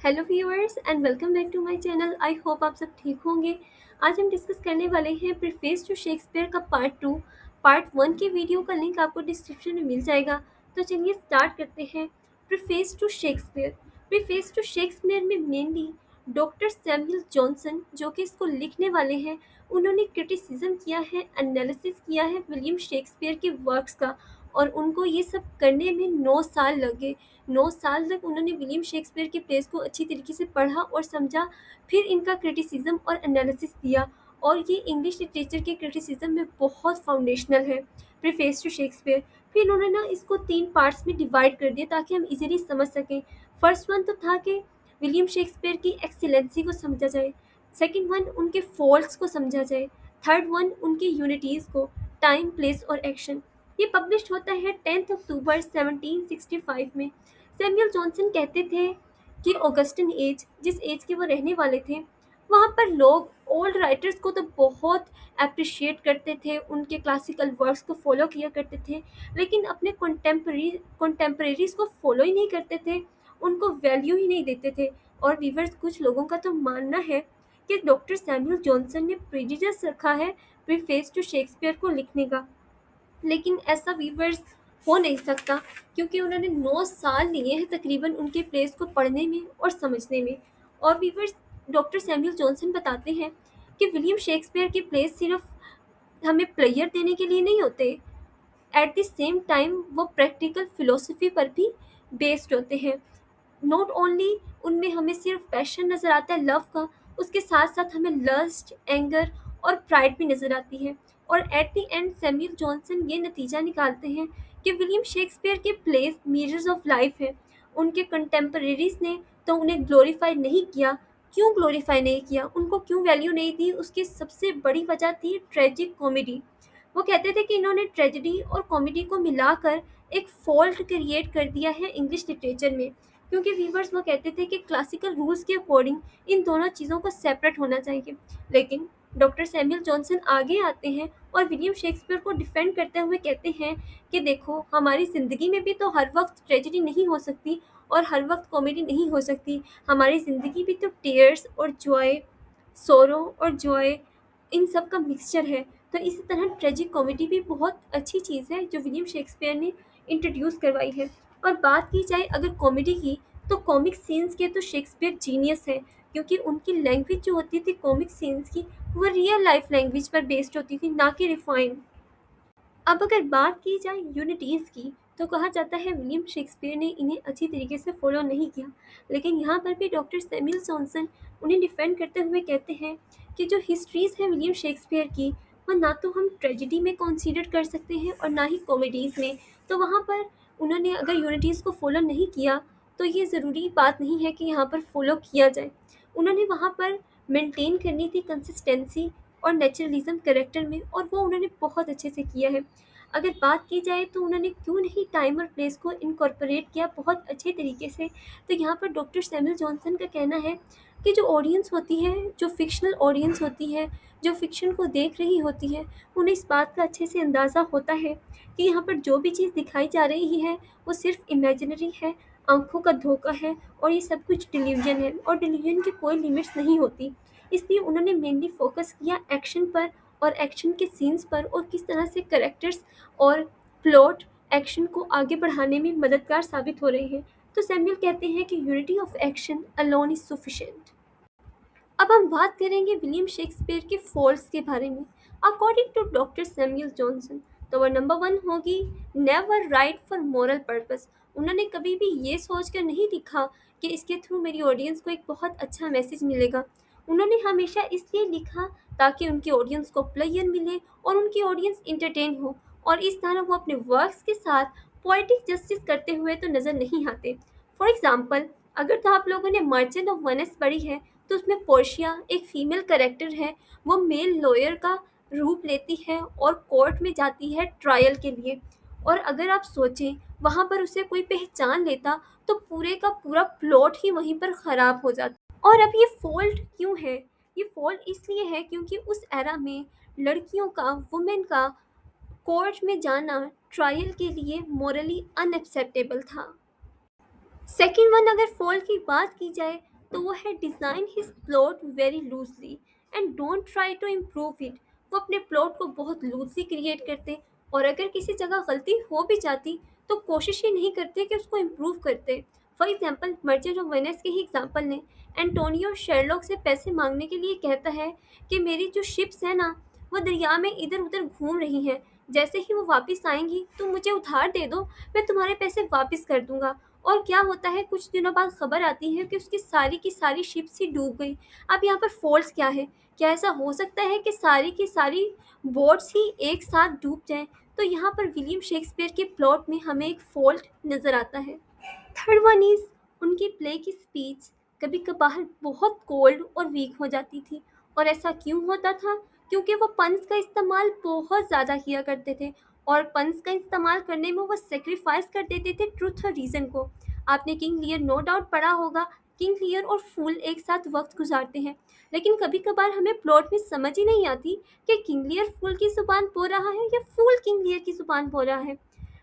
Hello viewers and welcome back to my channel. I hope आप सब ठीक होंगे। आज हम डिस्कस करने वाले हैं प्रीफेस टू शेक्सपियर का पार्ट 2। पार्ट 1 के वीडियो का लिंक आपको डिस्क्रिप्शन में मिल जाएगा। तो चलिए स्टार्ट करते हैं। Preface to Shakespeare. Preface to Shakespeare में मेनली डॉक्टर सैमुअल जॉनसन जो कि इसको लिखने वाले हैं, उन्होंने क्रिटिसिज्म किया है, एनालिसिस किया है विलियम शेक्सपियर के वर्क्स का। और उनको ये सब करने में 9 साल लगे। 9 साल तक उन्होंने विलियम शेक्सपियर के प्लेस को अच्छी तरीके से पढ़ा और समझा, फिर इनका क्रिटिसिज्म और एनालिसिस दिया। और ये इंग्लिश लिटरेचर के क्रिटिसिज्म में बहुत फाउंडेशनल है, प्रीफेस टू शेक्सपियर। फिर उन्होंने ना इसको 3 पार्ट्स में डिवाइड कर दिया ताकि हम इजीली समझ सकें। फर्स्ट वन तो था कि विलियम शेक्सपियर की एक्सीलेंसी को समझा जाए। सेकंड वन उनके फॉल्ट्स को समझा जाए। थर्ड वन उनकी यूनिटीज़ को, टाइम, प्लेस और एक्शन। ये पब्लिश होता है 10 अक्टूबर 1765 में। सैमुअल जॉनसन कहते थे कि ऑगस्टन एज, जिस एज के वो रहने वाले थे, वहाँ पर लोग ओल्ड राइटर्स को तो बहुत अप्रिशिएट करते थे, उनके क्लासिकल वर्क्स को फॉलो किया करते थे, लेकिन अपने कंटेम्परेरीज को फॉलो ही नहीं करते थे, उनको वैल्यू ही नहीं देते थे। और वीवर्स, कुछ लोगों का तो मानना है कि डॉक्टर सैमुअल जॉनसन ने प्रेजुडिस रखा है प्रीफेस टू शेक्सपियर को लिखने का। लेकिन ऐसा वीवर्स हो नहीं सकता, क्योंकि उन्होंने 9 साल लिए हैं तकरीबन उनके प्लेस को पढ़ने में और समझने में। और वीवर्स, डॉक्टर सैमुअल जॉनसन बताते हैं कि विलियम शेक्सपियर के प्लेस सिर्फ हमें प्लेयर देने के लिए नहीं होते, एट द सेम टाइम वो प्रैक्टिकल फिलोसफी पर भी बेस्ड होते हैं। नॉट ओनली उनमें हमें सिर्फ पैशन नज़र आता है लव का, उसके साथ साथ हमें लस्ट, एंगर और प्राइड भी नज़र आती है। और at the end Samuel Johnson ये नतीजा निकालते हैं कि विलियम शेक्सपियर के प्लेस मिरर्स ऑफ लाइफ है। उनके कंटेम्परेरीज ने तो उन्हें ग्लोरीफाई नहीं किया। क्यों ग्लोरीफाई नहीं किया, उनको क्यों वैल्यू नहीं दी, उसकी सबसे बड़ी वजह थी ट्रेजिक कॉमेडी। वो कहते थे कि इन्होंने ट्रेजेडी और कॉमेडी को मिलाकर एक फॉल्ट क्रिएट कर दिया है इंग्लिश लिटरेचर में। क्योंकि वीवर्स, वो कहते थे कि क्लासिकल रूल्स के अकॉर्डिंग इन दोनों चीज़ों को सेपरेट होना चाहिए। लेकिन डॉक्टर सैमुअल जॉनसन आगे आते हैं और विलियम शेक्सपियर को डिफेंड करते हुए कहते हैं कि देखो, हमारी ज़िंदगी में भी तो हर वक्त ट्रेजेडी नहीं हो सकती और हर वक्त कॉमेडी नहीं हो सकती। हमारी ज़िंदगी भी तो टेयर्स और जॉय, सोरो और जॉय, इन सब का मिक्सचर है। तो इसी तरह ट्रेजिक कॉमेडी भी बहुत अच्छी चीज़ है जो विलियम शेक्सपियर ने इंट्रोड्यूस करवाई है। और बात की जाए अगर कॉमेडी की, तो कॉमिक सीन्स के तो शेक्सपियर जीनियस है, क्योंकि उनकी लैंग्वेज जो होती थी कॉमिक सीन्स की, वो रियल लाइफ लैंग्वेज पर बेस्ड होती थी, ना कि रिफाइंड। अब अगर बात की जाए यूनिटीज़ की, तो कहा जाता है विलियम शेक्सपियर ने इन्हें अच्छी तरीके से फॉलो नहीं किया। लेकिन यहाँ पर भी डॉक्टर सैमुअल जॉनसन उन्हें डिफेंड करते हुए कहते हैं कि जो हिस्ट्रीज़ है विलियम शेक्सपियर की, वह ना तो हम ट्रेजिडी में कंसीडर कर सकते हैं और ना ही कॉमेडीज़ में। तो वहाँ पर उन्होंने अगर यूनिटीज़ को फॉलो नहीं किया, तो ये ज़रूरी बात नहीं है कि यहाँ पर फॉलो किया जाए। उन्होंने वहाँ पर मेंटेन करनी थी कंसिस्टेंसी और नेचुरलिज्म करेक्टर में, और वो उन्होंने बहुत अच्छे से किया है। अगर बात की जाए तो उन्होंने क्यों नहीं टाइम और प्लेस को इनकॉर्पोरेट किया बहुत अच्छे तरीके से, तो यहाँ पर डॉक्टर सैमुअल जॉनसन का कहना है कि जो ऑडियंस होती है, जो फिक्शनल ऑडियंस होती है, जो फिक्शन को देख रही होती है, उन्हें इस बात का अच्छे से अंदाज़ा होता है कि यहाँ पर जो भी चीज़ दिखाई जा रही है वो सिर्फ इमेजिनरी है, आंखों का धोखा है, और ये सब कुछ डिल्यूजन है, और डिल्यूजन की कोई लिमिट्स नहीं होती। इसलिए उन्होंने मेनली फोकस किया एक्शन पर और एक्शन के सीन्स पर, और किस तरह से करेक्टर्स और प्लॉट एक्शन को आगे बढ़ाने में मददगार साबित हो रहे हैं। तो सैमुअल कहते हैं कि unity of action alone is sufficient. अब हम बात करेंगे विलियम शेक्सपियर के फॉल्ट्स के बारे में। According to doctor Samuel Johnson, तो वह नंबर 1 होगी never write for moral purpose. उन्होंने कभी भी ये सोच कर नहीं लिखा कि इसके थ्रू मेरी ऑडियंस को एक बहुत अच्छा मैसेज मिलेगा। उन्होंने हमेशा इसलिए लिखा ताकि उनकी ऑडियंस को प्लेयर मिले और उनकी ऑडियंस इंटरटेन हो, और इस तरह वो अपने वर्क्स के साथ पोएटिक जस्टिस करते हुए तो नज़र नहीं आते। फॉर एग्जाम्पल, अगर तो आप लोगों ने मर्चेंट ऑफ वेनिस पढ़ी है, तो उसमें पोर्शिया एक फीमेल कैरेक्टर है, वो मेल लॉयर का रूप लेती है और कोर्ट में जाती है ट्रायल के लिए। और अगर आप सोचें वहाँ पर उसे कोई पहचान लेता तो पूरे का पूरा प्लॉट ही वहीं पर ख़राब हो जाता। और अब ये फॉल्ट क्यों है? ये फॉल्ट इसलिए है क्योंकि उस एरा में लड़कियों का, वुमेन का कोर्ट में जाना ट्रायल के लिए मॉरली अनएक्सेप्टेबल था। सेकेंड वन, अगर फॉल्ट की बात की जाए, तो वो है design his plot very loosely and don't try to improve it. वो अपने प्लॉट को बहुत लूजली क्रिएट करते, और अगर किसी जगह गलती हो भी जाती तो कोशिश ही नहीं करते कि उसको इम्प्रूव करते। For example, merchant of Venice के ही एग्जाम्पल ने। एंटोनियो शेरलॉक से पैसे मांगने के लिए कहता है कि मेरी जो शिप्स है ना, वो दरिया में इधर उधर घूम रही हैं, जैसे ही वो वापस आएंगी तो मुझे उधार दे दो, मैं तुम्हारे पैसे वापस कर दूंगा। और क्या होता है, कुछ दिनों बाद खबर आती है कि उसकी सारी की सारी शिप्स ही डूब गई। अब यहाँ पर फॉल्ट क्या है? क्या ऐसा हो सकता है कि सारी की सारी बोट्स ही एक साथ डूब जाएं? तो यहाँ पर विलियम शेक्सपियर के प्लॉट में हमें एक फॉल्ट नज़र आता है। थर्ड वन इज उनकी प्ले की स्पीच कभी कभार बहुत कोल्ड और वीक हो जाती थी। और ऐसा क्यों होता था? क्योंकि वो पंस का इस्तेमाल बहुत ज़्यादा किया करते थे, और पंस का इस्तेमाल करने में वो सेक्रीफाइस कर देते थे ट्रुथ और रीज़न को। आपने किंग लियर नो डाउट पढ़ा होगा। किंग लियर और फूल एक साथ वक्त गुजारते हैं, लेकिन कभी कभार हमें प्लॉट में समझ ही नहीं आती कि किंग लियर फूल की जुबान बोल रहा है या फूल किंग लियर की जुबान बोल रहा है।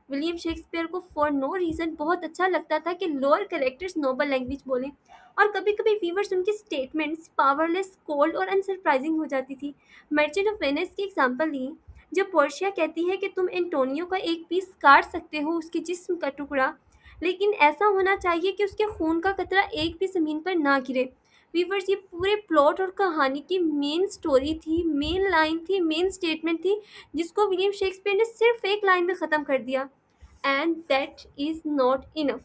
विलियम शेक्सपियर को फॉर नो रीज़न बहुत अच्छा लगता था कि लोअर कैरेक्टर्स नोबल लैंग्वेज बोलें, और कभी कभी वीवर्स उनकी स्टेटमेंट्स पावरलेस, कोल्ड और अनसरप्राइजिंग हो जाती थी। मर्चेंट ऑफ वेनिस की एग्जाम्पल ली, जब पोर्शिया कहती है कि तुम एंटोनियो का एक पीस काट सकते हो, उसके जिस्म का टुकड़ा, लेकिन ऐसा होना चाहिए कि उसके खून का कतरा एक भी ज़मीन पर ना गिरे। वीवर्स, ये पूरे प्लॉट और कहानी की मेन स्टोरी थी, मेन लाइन थी, मेन स्टेटमेंट थी, जिसको विलियम शेक्सपियर ने सिर्फ एक लाइन में ख़त्म कर दिया, and that is not enough.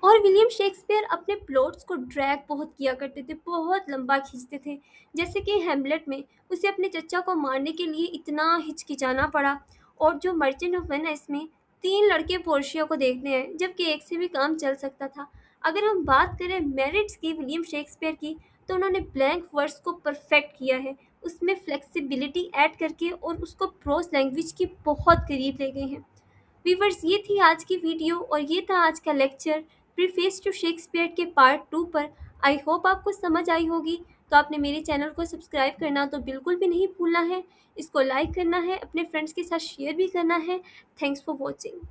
और विलियम शेक्सपियर अपने प्लॉट्स को ड्रैग बहुत किया करते थे, बहुत लंबा खींचते थे। जैसे कि हेमलेट में उसे अपने चचा को मारने के लिए इतना हिचकिचाना पड़ा, और जो मर्चेंट ऑफ वेनिस में 3 लड़के पोर्शिया को देखने आए, जबकि एक से भी काम चल सकता था। अगर हम बात करें मेरिट्स की विलियम शेक्सपियर की, तो उन्होंने ब्लैंक वर्स को परफेक्ट किया है, उसमें फ्लेक्सिबिलिटी ऐड करके, और उसको प्रोस लैंग्वेज के बहुत करीब ले गए हैं। वीवर्स, ये थी आज की वीडियो और ये था आज का लेक्चर प्रीफेस टू शेक्सपियर के पार्ट 2 पर। आई होप आपको समझ आई होगी। तो आपने मेरे चैनल को सब्सक्राइब करना तो बिल्कुल भी नहीं भूलना है, इसको लाइक करना है, अपने फ्रेंड्स के साथ शेयर भी करना है। Thanks for watching.